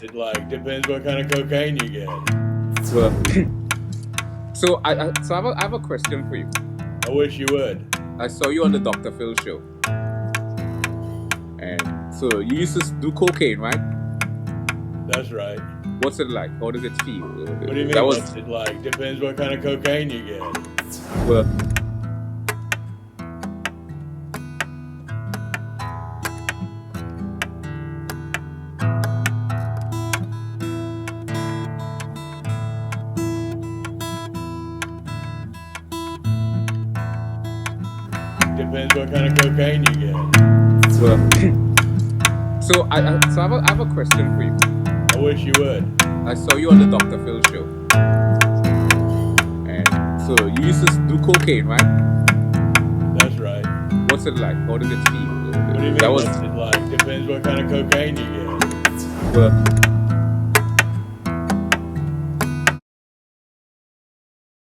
It like depends what kind of cocaine you get. Well, so I have a question for you. I wish you would. I saw you on the Dr. Phil show, and so you used to do cocaine, right? That's right. What's it like? How does it feel? What do you mean? What's it like? Depends what kind of cocaine you get. Well, Depends what kind of cocaine you get. well. So I have a question for you. I wish you would. I saw you on the Dr. Phil show, and so you used to do cocaine, right? That's right. What's it like? How does it feel? What do you mean? What's it like? Depends what kind of cocaine you get. Well,